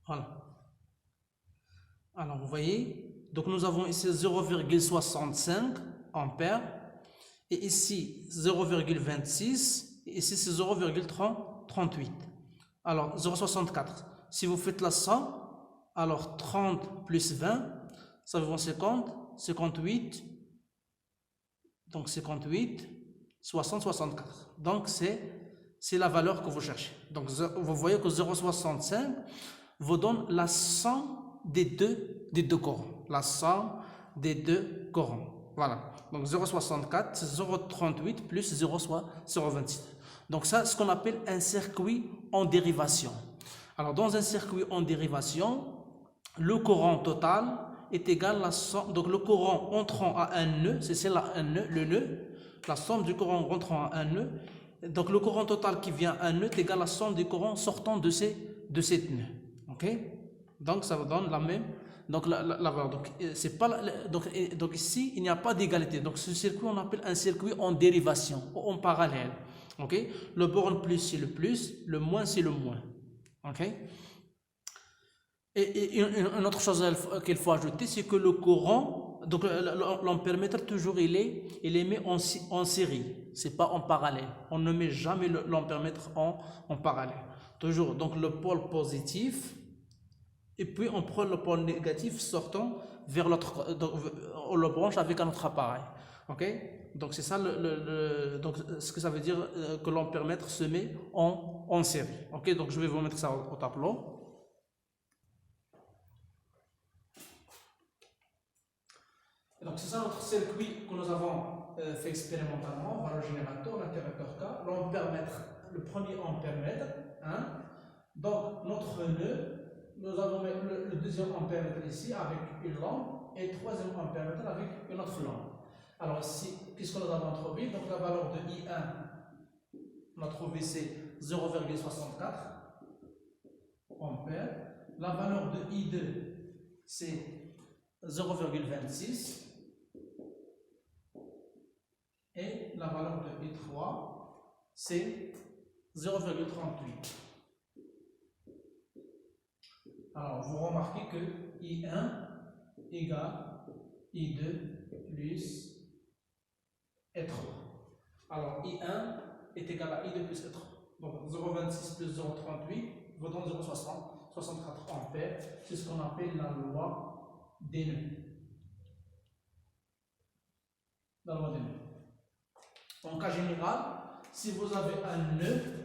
Voilà. Alors, vous voyez, donc nous avons ici 0,65 ampères et ici 0,26 et ici c'est 0,38. Alors, 0,64. Si vous faites la somme, alors 30 plus 20, ça vous fait 50, 58, donc 58, 60, 64. Donc, c'est la valeur que vous cherchez. Donc, vous voyez que 0,65 vous donne la somme des deux courants. La somme des deux courants. Voilà. Donc 0,64, c'est 0,38 plus 0,26. Donc ça, c'est ce qu'on appelle un circuit en dérivation. Alors dans un circuit en dérivation, le courant total est égal à la somme. Donc le courant entrant à un nœud, c'est là un nœud, le nœud, la somme du courant rentrant à un nœud. Donc le courant total qui vient à un nœud est égal à la somme du courant sortant de cette nœud. Ok? Donc ça vous donne la même. Donc la valeur. Donc c'est pas donc ici il n'y a pas d'égalité. Donc ce circuit on appelle un circuit en dérivation, en parallèle. Ok? Le borne plus c'est le plus, le moins c'est le moins. Ok? Et une autre chose qu'il faut ajouter, c'est que le courant, donc l'ampèremètre toujours il est mis en série, c'est pas en parallèle. On ne met jamais l'ampèremètre en parallèle. Toujours donc le pôle positif. Et puis on prend le pôle négatif sortant vers l'autre, on le branche avec un autre appareil. Ok? Donc c'est ça donc ce que ça veut dire que l'ampèremètre se met en série. Ok? Donc je vais vous mettre ça au tableau. Donc c'est ça notre circuit que nous avons fait expérimentalement. Voilà le générateur, l'interrupteur K, l'ampèremètre, le premier ampèremètre. Hein? Donc notre nœud. Nous avons le deuxième ampèremètre ici avec une lampe et le troisième ampèremètre avec une autre lampe. Alors ici, qu'est-ce que nous avons introduit? Donc la valeur de I1 On a trouvé c'est 0,64 ampères. La valeur de I2 c'est 0,26 et la valeur de I3 c'est 0,38. Alors vous remarquez que I1 égale I2 plus I3. Alors I1 est égal à I2 plus I3. Donc 0,26 plus 0,38 vous donne 0,60, 64 ampères. C'est ce qu'on appelle la loi des nœuds. La loi des nœuds. En cas général, si vous avez un nœud